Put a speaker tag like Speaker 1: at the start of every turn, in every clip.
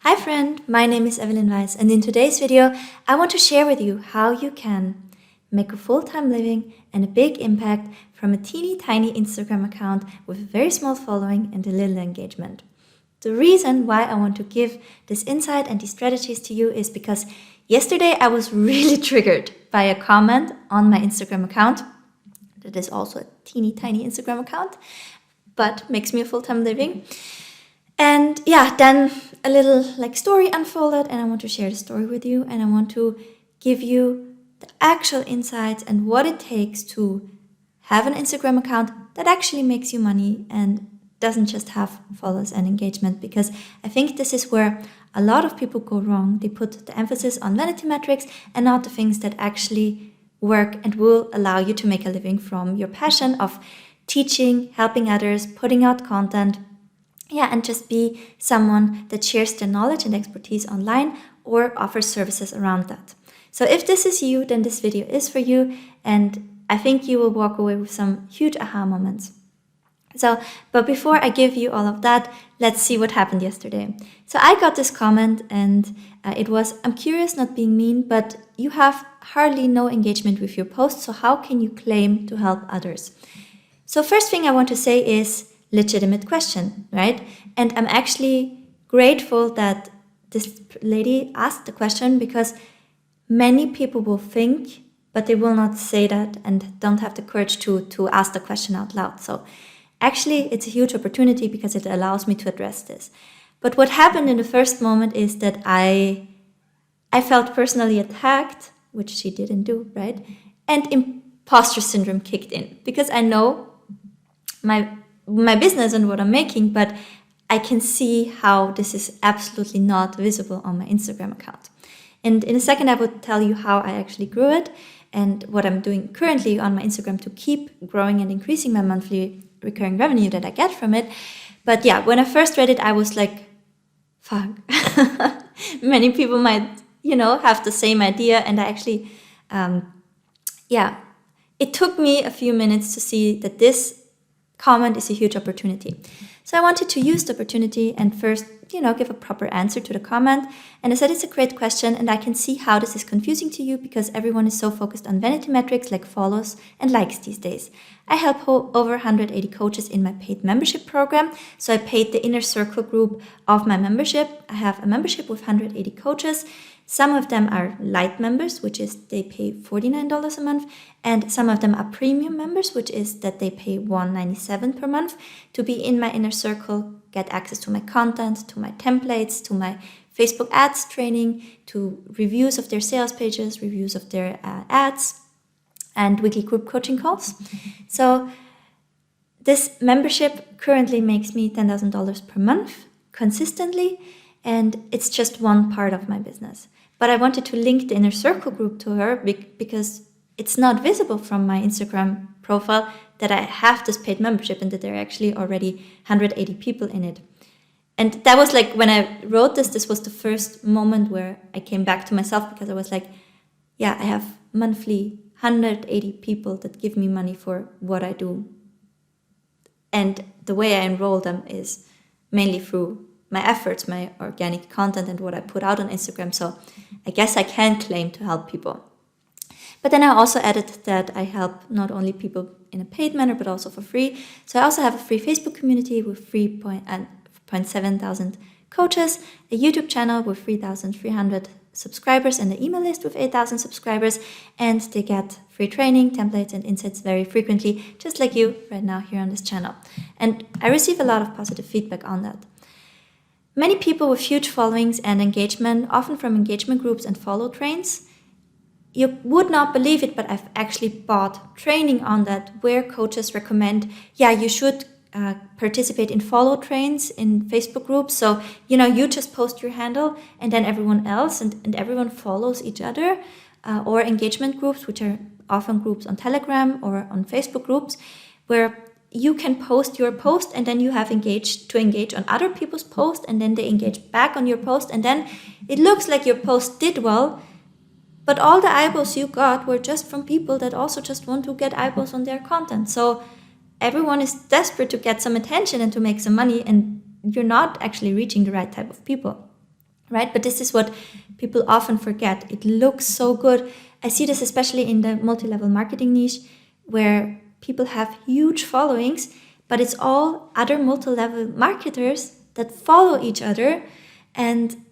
Speaker 1: Hi friend, my name is Evelyn, and in today's video, I want to share with you how you can make a full-time living and a big impact from a teeny tiny Instagram account with a very small following and a little engagement. The reason why I want to give this insight and these strategies to you is because yesterday I was really triggered by a comment on my Instagram account. That is also a teeny tiny Instagram account, but makes me a full-time living. And yeah, then a little story unfolded, and I want to share the story with you, and I want to give you the actual insights and what it takes to have an Instagram account that actually makes you money and doesn't just have followers and engagement, because I think this is where a lot of people go wrong. They put the emphasis on vanity metrics and not the things that actually work and will allow you to make a living from your passion of teaching, helping others, putting out content. Yeah, and just be someone that shares their knowledge and expertise online or offers services around that. So if this is you, then this video is for you, and I think you will walk away with some huge aha moments. But before I give you all of that, let's see what happened yesterday. So I got this comment, and it was, "I'm curious, not being mean, but you have hardly no engagement with your posts, so how can you claim to help others?" So first thing I want to say is, legitimate question, right? And I'm actually grateful that this lady asked the question, because many people will think, but they will not say that and don't have the courage to ask the question out loud. So actually, it's a huge opportunity because it allows me to address this. But what happened in the first moment is that I felt personally attacked, which she didn't do, right? And imposter syndrome kicked in, because I know my business and what I'm making, but I can see how this is absolutely not visible on my Instagram account. And in a second, I will tell you how I actually grew it and what I'm doing currently on my Instagram to keep growing and increasing my monthly recurring revenue that I get from it. But yeah, when I first read it, I was like, fuck. Many people might, have the same idea. And I actually, it took me a few minutes to see that this comment is a huge opportunity. So I wanted to use the opportunity and first, give a proper answer to the comment. And I said it's a great question, and I can see how this is confusing to you because everyone is so focused on vanity metrics like follows and likes these days. I help over 180 coaches in my paid membership program. So I paid the inner circle group of my membership. I have a membership with 180 coaches. Some of them are light members, which is they pay $49 a month, and some of them are premium members, which is that they pay $197 per month to be in my inner circle, get access to my content, to my templates, to my Facebook ads training, to reviews of their sales pages, reviews of their ads, and weekly group coaching calls. So this membership currently makes me $10,000 per month consistently, and it's just one part of my business. But I wanted to link the inner circle group to her because it's not visible from my Instagram profile that I have this paid membership and that there are actually already 180 people in it. And that was when I wrote this was the first moment where I came back to myself, because I was like, yeah, I have monthly 180 people that give me money for what I do. And the way I enroll them is mainly through my efforts, my organic content, and what I put out on Instagram. So I guess I can claim to help people. But then I also added that I help not only people in a paid manner, but also for free. So I also have a free Facebook community with 3,700 coaches, a YouTube channel with 3,300 subscribers, and an email list with 8,000 subscribers. And they get free training, templates, and insights very frequently, just like you right now here on this channel. And I receive a lot of positive feedback on that. Many people with huge followings and engagement, often from engagement groups and follow trains, you would not believe it, but I've actually bought training on that where coaches recommend, you should participate in follow trains in Facebook groups. So, you just post your handle and then everyone else and everyone follows each other, or engagement groups, which are often groups on Telegram or on Facebook groups, where you can post your post and then you have to engage on other people's posts, and then they engage back on your post, and then it looks like your post did well, but all the eyeballs you got were just from people that also just want to get eyeballs on their content. So everyone is desperate to get some attention and to make some money, and you're not actually reaching the right type of people. right? But this is what people often forget. It looks so good. I see this especially in the multi-level marketing niche, where people have huge followings, but it's all other multi-level marketers that follow each other, and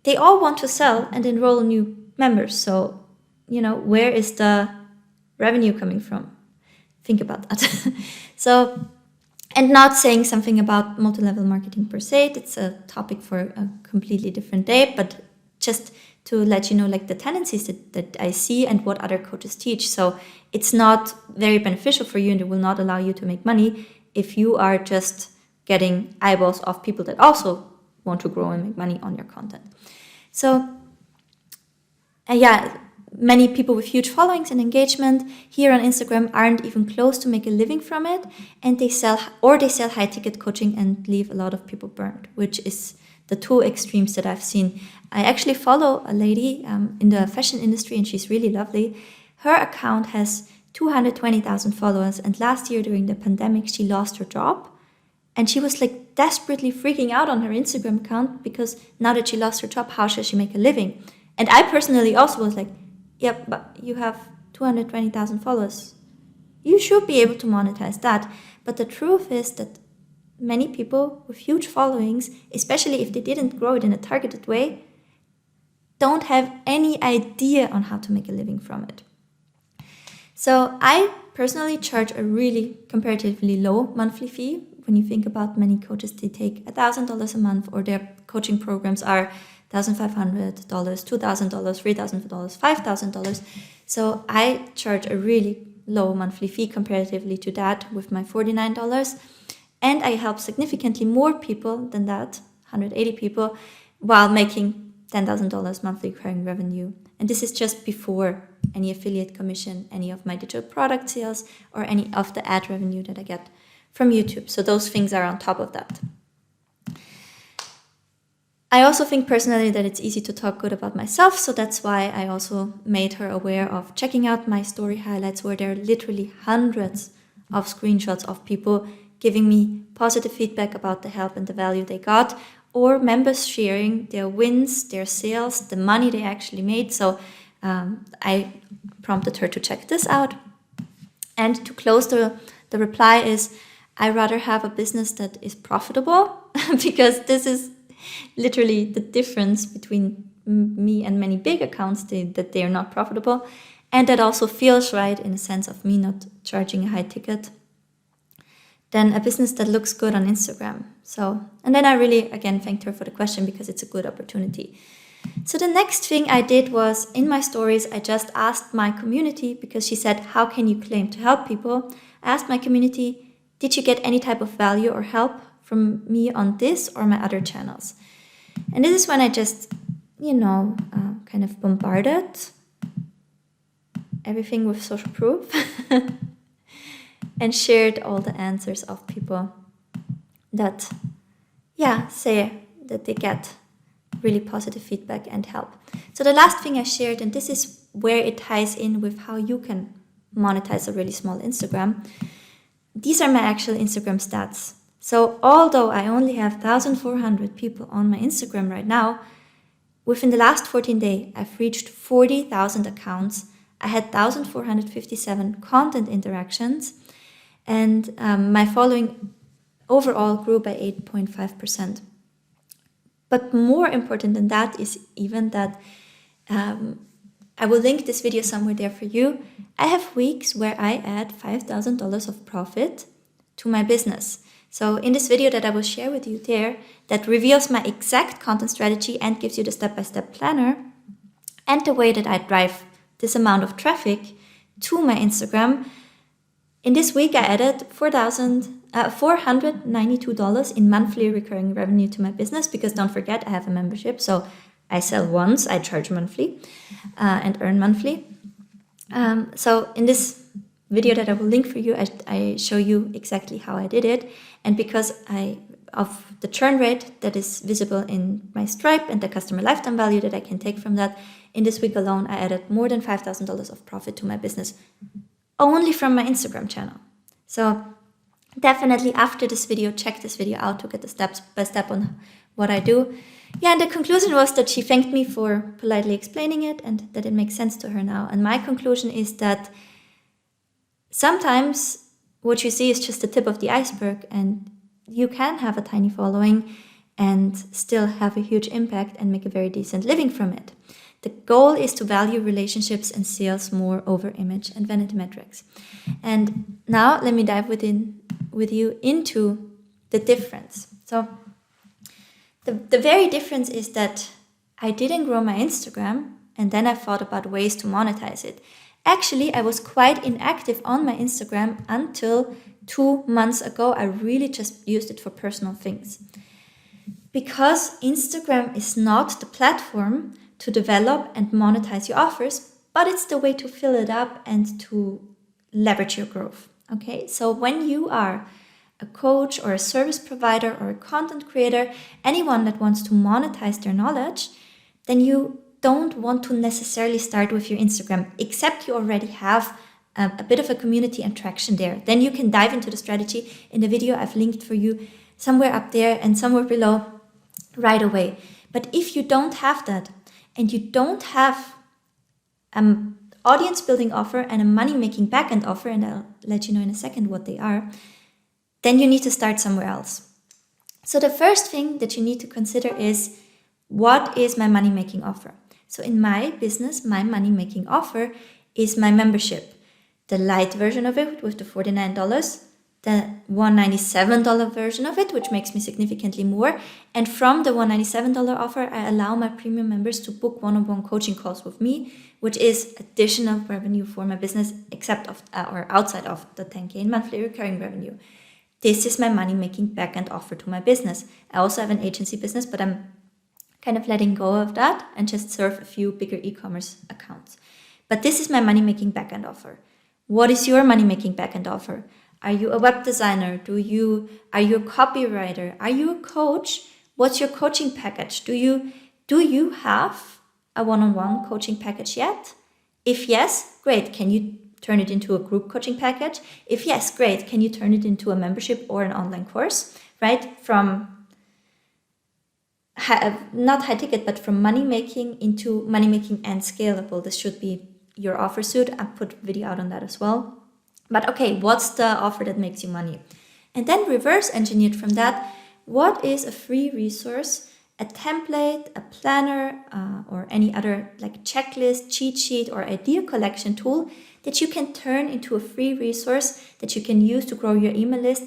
Speaker 1: they all want to sell and enroll new members. So, where is the revenue coming from? Think about that. So, and not saying something about multi-level marketing per se, it's a topic for a completely different day, but just to let you know, like, the tendencies that I see and what other coaches teach. So it's not very beneficial for you, and it will not allow you to make money if you are just getting eyeballs of people that also want to grow and make money on your content. So many people with huge followings and engagement here on Instagram aren't even close to make a living from it, and they sell high ticket coaching and leave a lot of people burned, which is the two extremes that I've seen. I actually follow a lady in the fashion industry, and she's really lovely. Her account has 220,000 followers, and last year during the pandemic she lost her job, and she was like desperately freaking out on her Instagram account, because now that she lost her job, how shall she make a living? And I personally also was like, yeah, but you have 220,000 followers. You should be able to monetize that. But the truth is that many people with huge followings, especially if they didn't grow it in a targeted way, don't have any idea on how to make a living from it. So I personally charge a really comparatively low monthly fee. When you think about many coaches, they take $1,000 a month, or their coaching programs are $1,500, $2,000, $3,000, $5,000. So I charge a really low monthly fee comparatively to that with my $49. And I help significantly more people than that, 180 people, while making $10,000 monthly recurring revenue. And this is just before any affiliate commission, any of my digital product sales, or any of the ad revenue that I get from YouTube. So those things are on top of that. I also think personally that it's easy to talk good about myself, so that's why I also made her aware of checking out my story highlights, where there are literally hundreds of screenshots of people giving me positive feedback about the help and the value they got, or members sharing their wins, their sales, the money they actually made. So I prompted her to check this out. And to close the reply is, I rather have a business that is profitable because this is literally the difference between me and many big accounts, that they are not profitable, and that also feels right in a sense of me not charging a high ticket, than a business that looks good on Instagram. So, and then I really again thanked her for the question, because it's a good opportunity. So the next thing I did was, in my stories, I just asked my community, because she said, how can you claim to help people? I asked my community, did you get any type of value or help from me on this or my other channels? And this is when I just, kind of bombarded everything with social proof and shared all the answers of people that, say that they get really positive feedback and help. So the last thing I shared, and this is where it ties in with how you can monetize a really small Instagram, these are my actual Instagram stats. So although I only have 1,400 people on my Instagram right now, within the last 14 days, I've reached 40,000 accounts. I had 1,457 content interactions, and my following overall grew by 8.5%. But more important than that is even that I will link this video somewhere there for you. I have weeks where I add $5,000 of profit to my business. So in this video that I will share with you there, that reveals my exact content strategy and gives you the step-by-step planner and the way that I drive this amount of traffic to my Instagram. In this week, I added $492 in monthly recurring revenue to my business, because don't forget, I have a membership. So I sell once, I charge monthly and earn monthly. So in this video that I will link for you, I show you exactly how I did it. And because of the churn rate that is visible in my Stripe and the customer lifetime value that I can take from that, in this week alone, I added more than $5,000 of profit to my business only from my Instagram channel. So definitely after this video, check this video out to get the steps by step on what I do. Yeah, and the conclusion was that she thanked me for politely explaining it and that it makes sense to her now. And my conclusion is that sometimes what you see is just the tip of the iceberg, and you can have a tiny following and still have a huge impact and make a very decent living from it. The goal is to value relationships and sales more over image and vanity metrics. And now let me dive with you into the difference. So the very difference is that I didn't grow my Instagram and then I thought about ways to monetize it. Actually, I was quite inactive on my Instagram until 2 months ago. I really just used it for personal things. Because Instagram is not the platform to develop and monetize your offers, but it's the way to fill it up and to leverage your growth. Okay, so when you are a coach or a service provider or a content creator, anyone that wants to monetize their knowledge, then you don't want to necessarily start with your Instagram, except you already have a bit of a community and traction there. Then you can dive into the strategy in the video I've linked for you somewhere up there and somewhere below right away. But if you don't have that and you don't have an audience building offer and a money making backend offer, and I'll let you know in a second what they are, then you need to start somewhere else. So the first thing that you need to consider is, what is my money making offer? So in my business, my money making offer is my membership. The light version of it with the $49, the $197 version of it, which makes me significantly more. And from the $197 offer, I allow my premium members to book one-on-one coaching calls with me, which is additional revenue for my business, except or outside of the 10K in monthly recurring revenue. This is my money-making backend offer to my business. I also have an agency business, but I'm kind of letting go of that and just serve a few bigger e-commerce accounts. But this is my money-making backend offer. What is your money-making backend offer? Are you a web designer? Are you a copywriter? Are you a coach? What's your coaching package? Do you have a one-on-one coaching package yet? If yes, great. Can you turn it into a group coaching package? If yes, great. Can you turn it into a membership or an online course? Right? From not high ticket, but from money making into money making and scalable. This should be your offer suit. I'll put a video out on that as well. But okay, what's the offer that makes you money? And then reverse engineered from that, what is a free resource, a template, a planner, or any other like checklist, cheat sheet, or idea collection tool that you can turn into a free resource that you can use to grow your email list,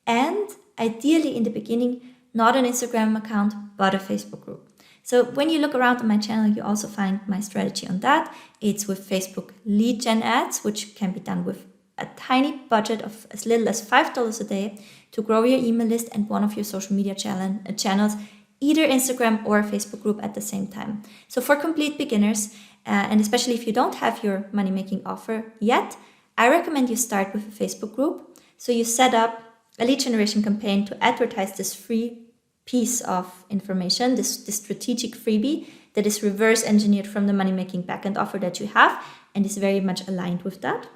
Speaker 1: and ideally in the beginning, not an Instagram account, but a Facebook group. So when you look around on my channel, you also find my strategy on that. It's with Facebook lead gen ads, which can be done with a tiny budget of as little as $5 a day to grow your email list and one of your social media channels, either Instagram or a Facebook group at the same time. So for complete beginners, and especially if you don't have your money-making offer yet, I recommend you start with a Facebook group. So you set up a lead generation campaign to advertise this free piece of information, this strategic freebie that is reverse engineered from the money-making backend offer that you have and is very much aligned with that.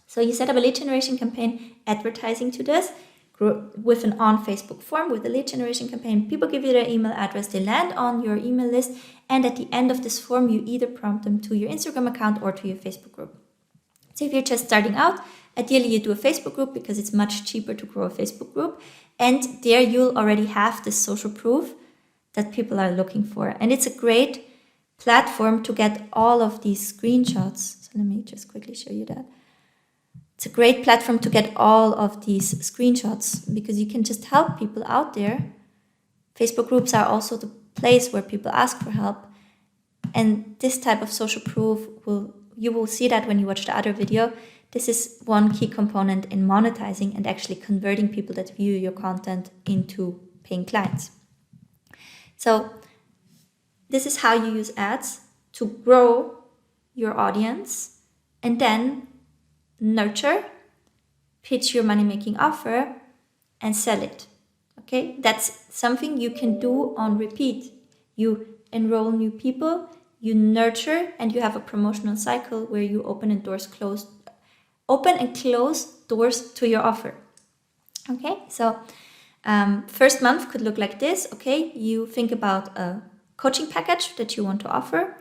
Speaker 1: So you set up a lead generation campaign advertising to this with an on Facebook form with a lead generation campaign. People give you their email address, they land on your email list, and at the end of this form, you either prompt them to your Instagram account or to your Facebook group. So if you're just starting out, ideally you do a Facebook group because it's much cheaper to grow a Facebook group. And there you'll already have this social proof that people are looking for. And it's a great platform to get all of these screenshots. So let me just quickly show you that. It's a great platform to get all of these screenshots because you can just help people out there. Facebook groups are also the place where people ask for help. And this type of social proof, you will see that when you watch the other video. This is one key component in monetizing and actually converting people that view your content into paying clients. So this is how you use ads to grow your audience and then nurture, pitch your money-making offer, and sell it. Okay, that's something you can do on repeat. You enroll new people, you nurture, and you have a promotional cycle where you open and close doors to your offer. Okay, so First month could look like this. Okay, you think about a coaching package that you want to offer.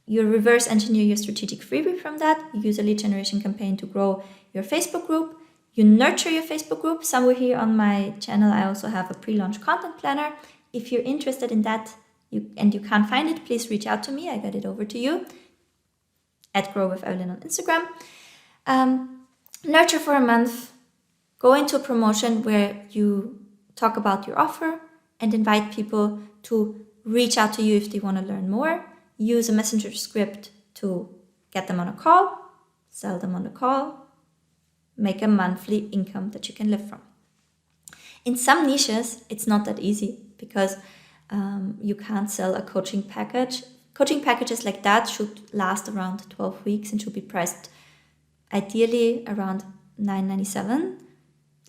Speaker 1: You reverse engineer your strategic freebie from that. You use a lead generation campaign to grow your Facebook group. You nurture your Facebook group. Somewhere here on my channel, I also have a pre-launch content planner. If you're interested in that and you can't find it, please reach out to me. I got it over to you at Grow with Evelyn on Instagram. Nurture for a month. Go into a promotion where you talk about your offer and invite people to reach out to you if they want to learn more. Use a messenger script to get them on a call, sell them on the call, make a monthly income that you can live from. In some niches, it's not that easy because you can't sell a coaching package. Coaching packages like that should last around 12 weeks and should be priced ideally around $9.97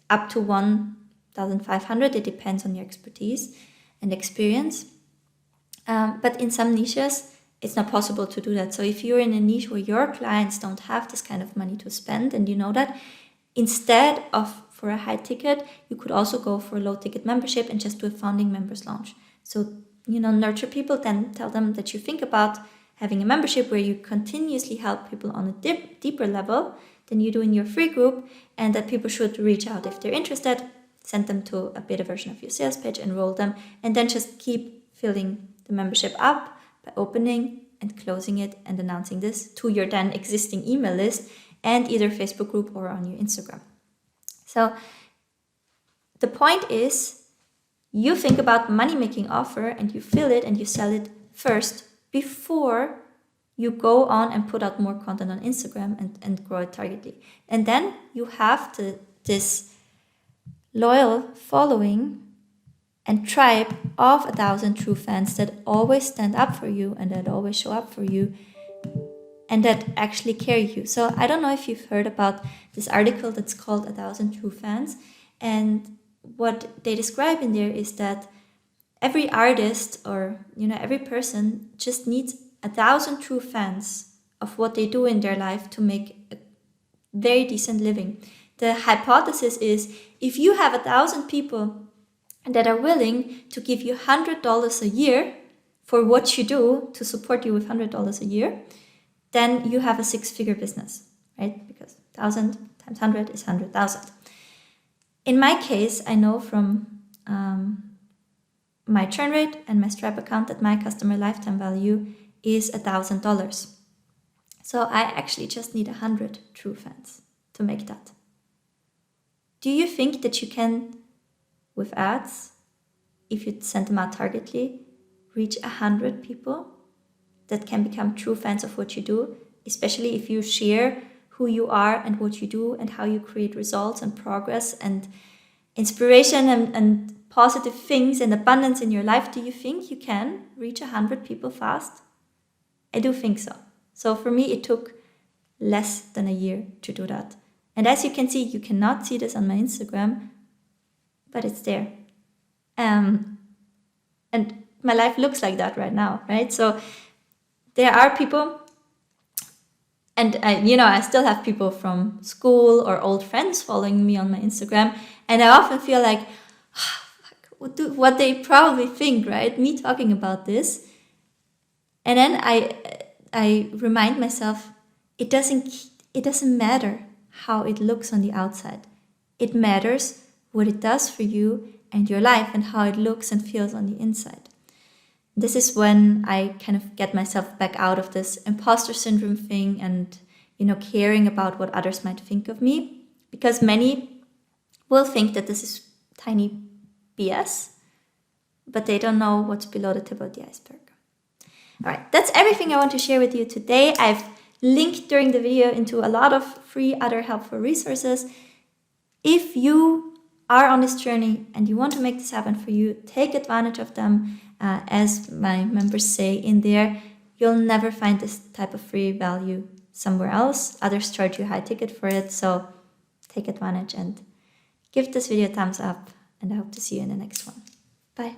Speaker 1: up to $1,500. It depends on your expertise and experience. But in some niches, it's not possible to do that. So if you're in a niche where your clients don't have this kind of money to spend and you know that, instead of for a high ticket, you could also go for a low ticket membership and just do a founding members launch. So, nurture people, then tell them that you think about having a membership where you continuously help people on a deeper level than you do in your free group, and that people should reach out if they're interested, send them to a beta version of your sales page, enroll them, and then just keep filling the membership up by opening and closing it and announcing this to your then existing email list and either Facebook group or on your Instagram. So the point is, you think about money-making offer and you fill it and you sell it first before you go on and put out more content on Instagram and grow it targetedly. And then you have this loyal following and tribe of 1,000 true fans that always stand up for you and that always show up for you and that actually carry you. So I don't know if you've heard about this article that's called 1,000 True Fans. And what they describe in there is that every artist or, every person just needs 1,000 true fans of what they do in their life to make a very decent living. The hypothesis is if you have 1,000 people that are willing to give you $100 a year for what you do, to support you with $100 a year, then you have a 6-figure business, right? Because 1,000 times 100 is 100,000. In my case, I know from my churn rate and my Stripe account that my customer lifetime value is $1,000. So I actually just need 100 true fans to make that. Do you think that you can, with ads, if you send them out targetedly, reach 100 people that can become true fans of what you do, especially if you share who you are and what you do and how you create results and progress and inspiration and positive things and abundance in your life? Do you think you can reach 100 people fast? I do think so. So for me, it took less than a year to do that. And as you can see, you cannot see this on my Instagram, but it's there. And my life looks like that right now, right? So there are people, and I still have people from school or old friends following me on my Instagram, and I often feel like, what they probably think, right? Me talking about this. And then I remind myself, it doesn't matter how it looks on the outside. It matters what it does for you and your life and how it looks and feels on the inside. This is when I kind of get myself back out of this imposter syndrome thing and, caring about what others might think of me, because many will think that this is tiny BS, but they don't know what's below the tip of the iceberg. All right, that's everything I want to share with you today. I've linked during the video into a lot of free other helpful resources. If you are on this journey and you want to make this happen for you, take advantage of them. As my members say in there, you'll never find this type of free value somewhere else. Others charge you high ticket for it, so take advantage and give this video a thumbs up, and I hope to see you in the next one. Bye.